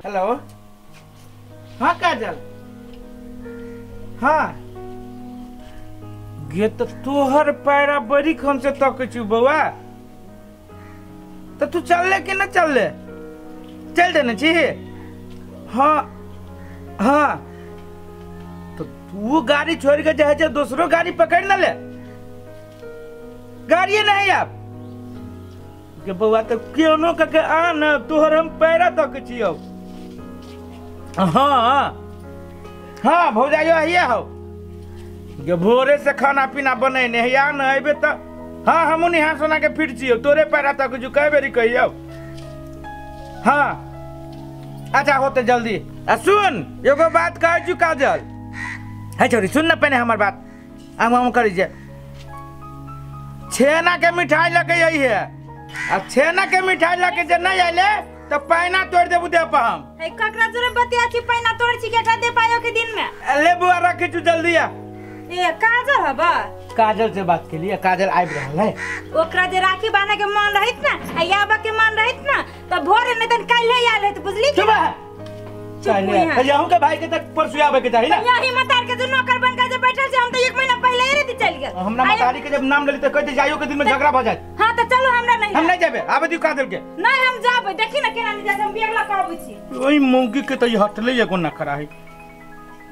Hello. हाँ काजल। हाँ गे तो तोहर पैरा बड़ी खन से तक चु बउआ। तो तू चल ले कि न चल ले? चल देना चाहिए। हाँ हाँ तो तू गाड़ी छोड़ के जाए दूसरो गाड़ी पकड़ न ले। गाड़ी नहीं आप के बउआ तो क्यों न के आ न तोहर हम पैरा तक छियो। हाँ हाँ भौजाइयो हिया हो गे भोरे से खाना पीना बने नहीं या न अबे तो। हाँ हमू निहा सोना के फिर छियो तोरे पैरा तक जो कई बेरी कहियो। हाँ अच्छा होते जल्दी। सुन एगो बात कह जू काजल। है छोरी सुन न पहले हमार बात। हम करी जे छेना के मिठाई लेके आई है। आ छेना के मिठाई लेके जे नहीं आइले तो पैना तोड़ देबू दे पर हम। ए ककरा जोरे बतिया छी पैना तोड़ छी के दे पायो के दिन में। ले बुआ रखे तू जल्दी आ। ए काजल हबा काजल से बात के लिए काजल आइब रहल है। ओकरा जे राखी बांधे के मन रहित ना याबा के मन रहित ना त भोरे न तन काल्हे आल है त बुझली चुप है। चल यहू के भाई के तक परसु आवे के चाहिए ना। यही मतार के जो नौकर बन के जे बैठल छै हम त 1 महीना पहले ही रे चल गेल। हमरा मतारी के जब नाम लेली त कहते जाइयो के दिन में झगड़ा भ जाए। हां त चलो हमरा नहीं हम नहीं जाबे आबे दियो काजल के। नहीं हम जाबे देखी ना केना जा हम बेगला कहबै छी। ओई मौगी के त हटले एगो न खरा है।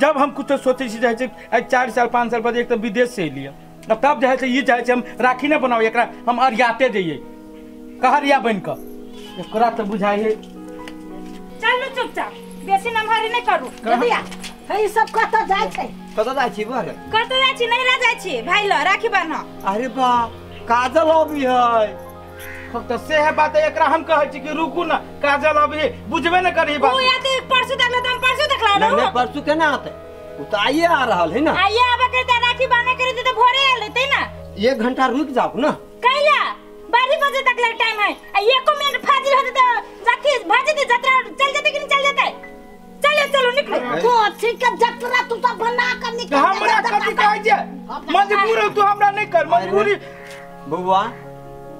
जब हम कुछ सोचे छी जाए 4 साल 5 साल बाद एक तो विदेश से लिया तब जाए ये चाहे हम राखी न बनाओ एकरा हम अरियाते जइए कहरिया बन क एकरा त बुझाई। चल चुपचाप बेसी नमहरी नहीं करू जल्दी आ। ई सब कत जाय छै? कत जाय छी बहर? कत जाय छी नहीं ला जाय छी भाई ल राखी बान्ह। अरे बा काजल अभी है। तो से है बात एकरा हम कहै छी कि रुकू ना काजल अभी बुझबे न करी बात। ओ या त परसु देखला त हम परसु देखला नहीं परसु केना आते? उ त आइए आ रहल है ना। आइए आबे करते राखी बान्हे करे त भोरे आल रहते ना। 1 घंटा रुक जाओ ना। कैला 12 बजे तक ले टाइम है। एको मिनट फाजिल होते तो जाके भाजे दे जत्रा चल जाते कि नहीं चल जाते? चलो चलो निकलो। तो ठीक है जत्रा तू तो बना कर निकल। हमरा कथि कहै छै? मजबूर हो तू हमरा नहीं कर मजबूरी। बउआ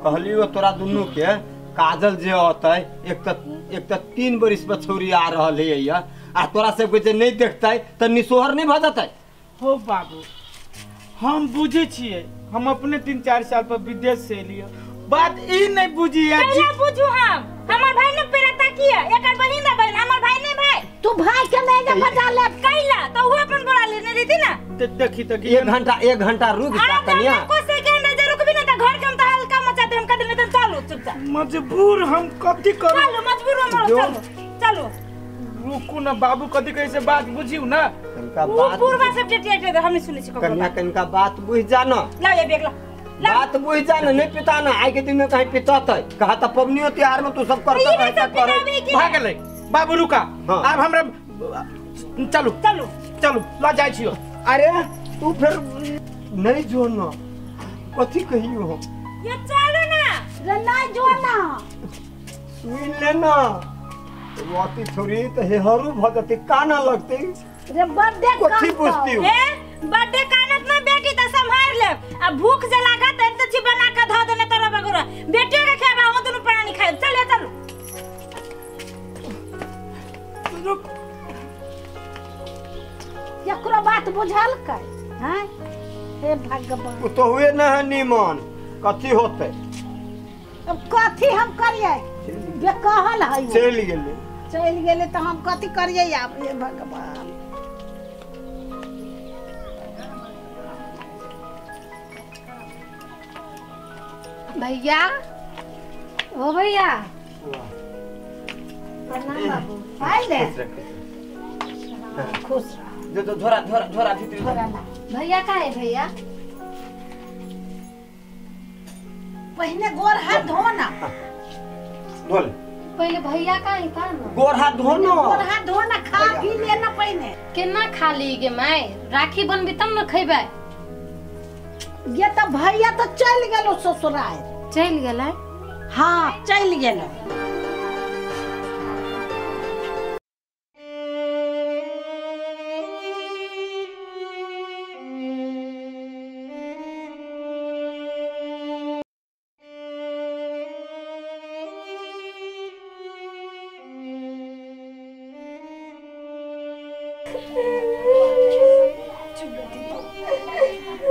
कहली वो तोरा दुन्नु के काजल जे होतै एक त 3 बरिस पर छोरी आ रहल है या आ तोरा सब के जे नहीं देखतै त निसोहर नहीं भ जतै। हो बाबू हम बुझे छिए हम अपने 3-4 साल पर विदेश से लिए बात ई नहीं बुझी है। कैला बुझू हम हमर भाई ने पेरा ताकिया एकर बहिन ना बहन हमर भाई नहीं भाई। तू भाई के नहीं जा बजा ले कैला तो वो अपन बोला लेने रहती ना। देखी त 1 घंटा रुक जा कन्या। को सेकंड जे रुक भी ना त घर के हम त हल्का मचाते हम कदे नहीं चलो चुपचाप। मजबूर हम कथि करू? चलो मजबूर हम चलो चलो रुकू ना बाबू कथि कैसे बात बुझियो ना। कनका वो बात पूर्वा सब डेट हम सुने छी कन्या कनका बात बुझ जाना। ला ये बेगला बात बुझ जाना नहीं पिता ना आइ के दिन में कहीं पितातै कहा त पबनियो त्योहार में तू सब करता रहता करे भाग गेलै। बाबू रुका अब हमरा चलू चलो चलू ला जाय छियो। अरे तू फिर नहीं जो ना कथि कहियो हम ये चलो ना रे नहीं जो ना सुन लेना वाती छोरी त हे हरू भगति काना लगते रे बर्थडे कथि पूछती हो? ए बर्थडे कानत ना बेटी त संभाल ले आ भूख जे लागत त छी बना के ध देने तोरा बगुरा बेटियो के खेबा हो दुनु प्राणी खाए चल चलो। एकरो बात बुझल के हैं? हे भगवान उ तो हुए न है निमन कथि होते? अब कथी हम करिए? जे कहल है चल गेले तो हम कथी करिए आप? हे भगवान भैया ओ भैया प्रणाम बाबू। आइ ले खुश जो तो झोरा भीतर रह ना। भैया का है भैया? पहले गोर हाथ धो ना। बोल पहले भैया का है का ना? गोर हाथ धो ना। गोर हाथ धो ना खा पी लेना पहले। केना खा ली गे माय? राखी बनबी तब न खैबै। ये तो भैया तो चल गेलो ससुराल। चल गेलै? हाँ चल गेलो।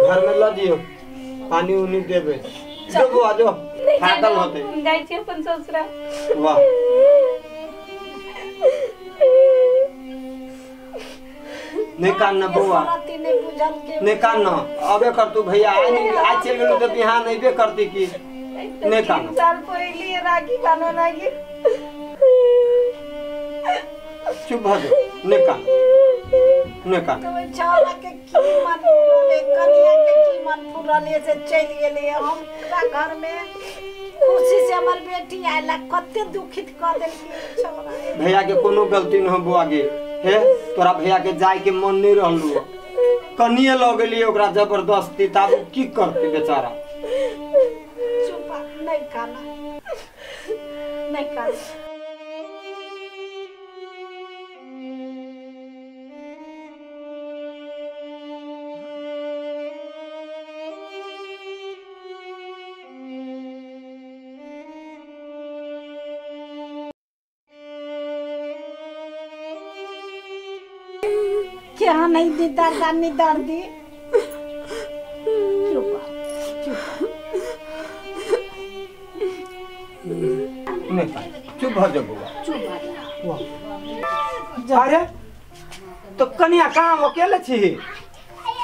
घर में ला दियो पानी उनी देबे जो बुआ जो फाटल होते जाई छी अपन ससुरा वाह नहीं कान बुआ नहीं कान अबे कर तू भैया आज चल गेलू तो बिहान अइबे करती की नहीं कान साल पहले राखी कानो लागी चुप हो जा नहीं कान तो छाला के की मन फुरले कनिया के की मन फुरले से चल गेले हम घर में खुशी से हमर बेटी आइला कते दुखित क देल की छोरा भैया के कोनो गलती न हो बुआ के हे तोरा भैया के जाय के मन नहीं रहलू कनिए ल गेली ओकरा जबरदस्ती ताब की करती बेचारा चुप नहीं खाना नहीं खाना क्या नहीं दी दादानी दादी चुप चुप हो जा बुआ चुप अरे तो कनिया कहाँ अकेले छी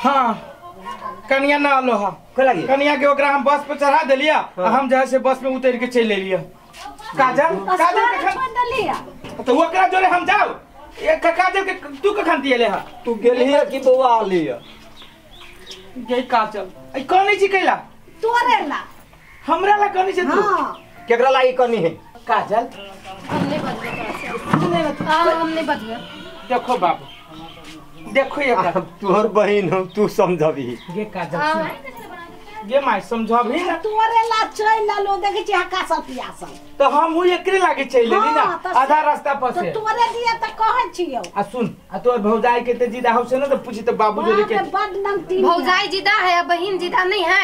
हाँ कनिया ना आलो हा लगी कनिया के ओकरा हम बस पे चढ़ा देलिया आ हम जहाँ से बस में उतर के चल लेलिया काजल काजल के खन तो ओकरा जोरे हम जाओ एक काजल के तू कखन दिए ले हा तू गेली है कि बुआ आली है ये काजल आई कौन छी कैला तोरे ला हमरा ला कौन छी तू हां केकरा लागी कनी है काजल हमने बजबे तोरा से हमने बजबे देखो बाबू देखो ये काजल तोहर बहिन हो तू समझबी ये काजल सुन ये माय समझा भी ना तोरे ला चल लो देखे छी हका सब पियासा तो हम हु एकरे लागे चल लेली ना हाँ, तो आधा रास्ता पर तो से तोरे दिया त कहै छियो आ सुन आ तोर भौजाई के ते जिदा हो से ना तो पूछी तो बाबू जो लेके बड नमती भौजाई जिदा है या बहन जिदा नहीं है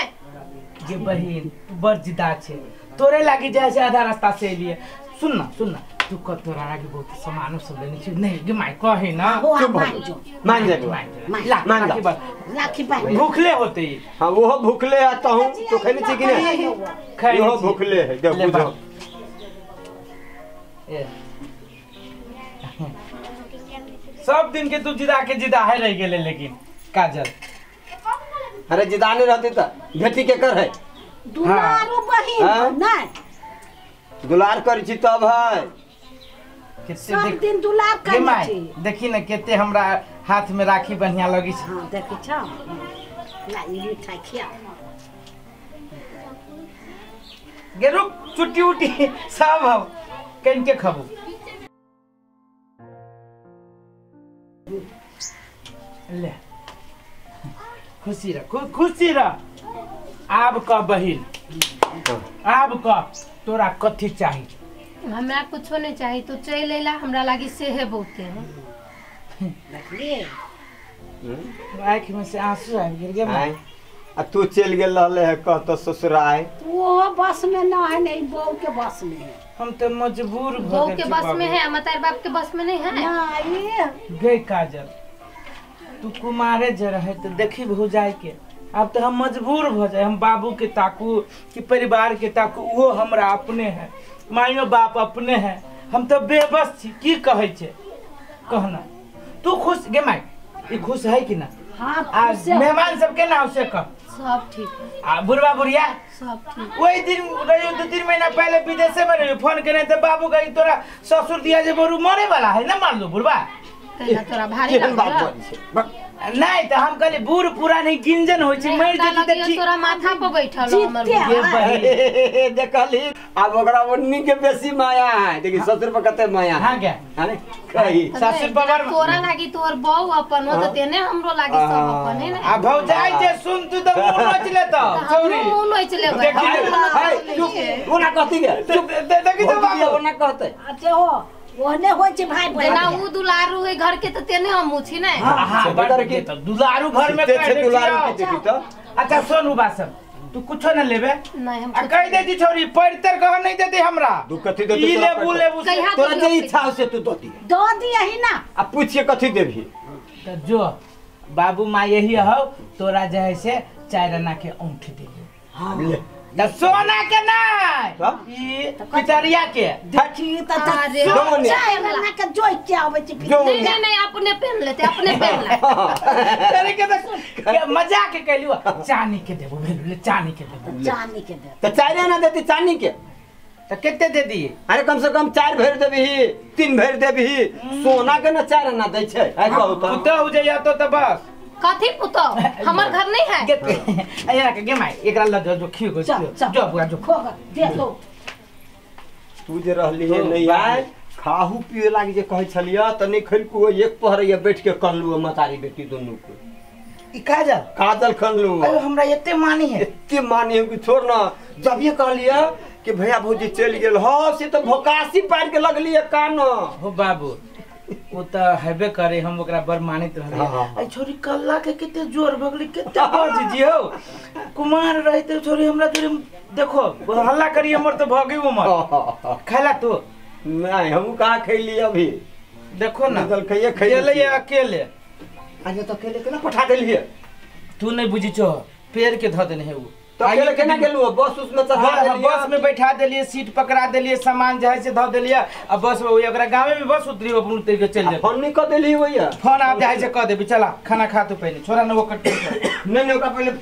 ये बहन तू बड़ जिदा छे तोरे लागी जाय से आधा रास्ता से लिए सुन ना तू को तोरा लागी बहुत सामान सब लेनी छी नहीं गे माय कहे ना चुप हो मान जा मान जा राखी पाई भूखले होते हां वो भूखले है तो हम तो खैनी छी कि नहीं खाई वो भूखले है देख बुझो सब दिन के तू जिदा है रह गेले लेकिन काजल अरे जिदाने रहते त भेटी के कर है दुलारू बहिन नहीं दुलार कर छी तब है कितने सब दिन दुलार गे कर माय छी देखी ना केते हमरा हाथ में राखी बढ़िया लगी छै हां देखै छ ला ई मिठाई खिया गे रुक चुट्टी उटी सब हम कन के खाबू ले खुशी रह आब का बहिन आब का तोरा कथी चाही हमरा कुछो नहीं चाहिए तो चल लेला हमरा लागी से है बहुते देखलिए आँख में से आंसू आ गिर गए माय आ तू चल गेल रहले है कह तो ससुराल वो बस में ना है नहीं बहू के बस में है हम तो मजबूर भ बहू गए के बस में है मतार बाप के बस में नहीं है ना ये गए काजल तू कुमारे जे रहे तो देखी हो जाए के अब तो हम मजबूर हो जाए हम बाबू के ताकू कि परिवार के ताकू वो हमरा अपने है माइयो बाप अपने है हम तो बेबस छी की कहे छे कहना तू खुश गे माई ई खुश है कि ना हां आज मेहमान सब के नाम से कह सब ठीक है आ बुढ़वा बुढ़िया सब ठीक वही दिन रहियो 2-3 महीना पहले विदेश में रहियो फोन करे तो बाबू कही तोरा ससुर दिया जे बरू मरे वाला है ना मान लो बुढ़वा कहला तोरा भारी लागला नहीं तो हम कहले बूढ़ पूरा नहीं गिंजन होय छै मर जेती त ठीक तोरा माथा पे बैठल हो हमर ये बहिन देखली अब ओकरा ओन्नी के बेसी माया है देखी ससुर पर कते माया हां क्या है कही सासुर पवार तोरा लागी तोर बहू अपन हो त तेने हमरो लागी सब अपन है ना आ भौजाई जे सुन तू तो मुंह नोच ले तो चौरी मुंह नोच लेबै चुप ओना कहती के चुप देखी तो बाबू ओना कहते अच्छा हो ओने होय छै भाई जेना बहन उ दुलारू है घर के त तेने हम छी नै हां बदर के तो दुलारू घर में ते दुलारू के देखी तो अच्छा सुन उबासन तू कुछो न लेबे नहीं हम आ कह दे जी छोरी पढ़तर कह नहीं देती हमरा तू कथी देती ई लेबू कहिया तोरा जे इच्छा हो से तू दो दी दो दिया ही ना आ पूछिए कथी देबी तो जो बाबू माँ यही हो तोरा जो है से 4 आना के औंठ दे ले तब सोना के तब? नहीं पितरिया के देखी त अरे, जोने। चाय बना के जोइ के आबै छी नहीं नहीं नहीं अपने पहन लेते अपने पहन ले तेरे के तो मजाक के कहलियो चांदी के देबो भेलु ले चांदी के देबो चांदी के दे तो 4 आना देती चांदी के तो कितने दे दिए अरे कम से कम 4 भर देबी 3 भर देबी सोना के ना 4 आना दै छै आई कहू तो पुतौ हो जाइया तो बस कथी पुतो हमर घर नहीं है get अया के गेमाई एकरा ल जो खियो गो जो बुआ जो खो दे दो तू जे रहली है नहीं आय खाहू पिए लागी जे कहै छलिया त नहीं खलकू एक पहर बैठ के कहलू मतारी बेटी दोनों को ई काजल काजल खनलू अरे हमरा एते मानी है एते मानी हो कि छोड़ ना जब ये कहलिया कि भैया भौजी चल गेल हाँ से तो भोकासी पार के लगली कान हो बाबू वो तो हेबे करे हम ओकरा बर मानित रहली हाँ। आई छोरी कल्ला के किते जोर भगली किते बज जियो कुमार रहते छोरी हमरा जोरे देखो हल्ला करी हमर तो भगी उमर खाला तो नहीं हम कहाँ खैली अभी देखो ना निकल खइए खइए अकेले या अकेले आज तो अकेले केना पठा देलिए तू नहीं बुझी छो पेड़ के ध देने है वो तो अकेले केना गेलू बस उसमें चढ़ा हाँ, देलिए बस में बैठा दिलिए सीट पकड़ा दिलिए सामान जहाँ से धो दिलिए अब बस में ओकरा गाँव में बस उतरी अपन उतर के चल जाए फोन नहीं कर देली भैया फोन आप जहाँ से कह देबी चला खाना खा तू पहले छोरा ने वो कट नहीं नहीं ओकरा पहले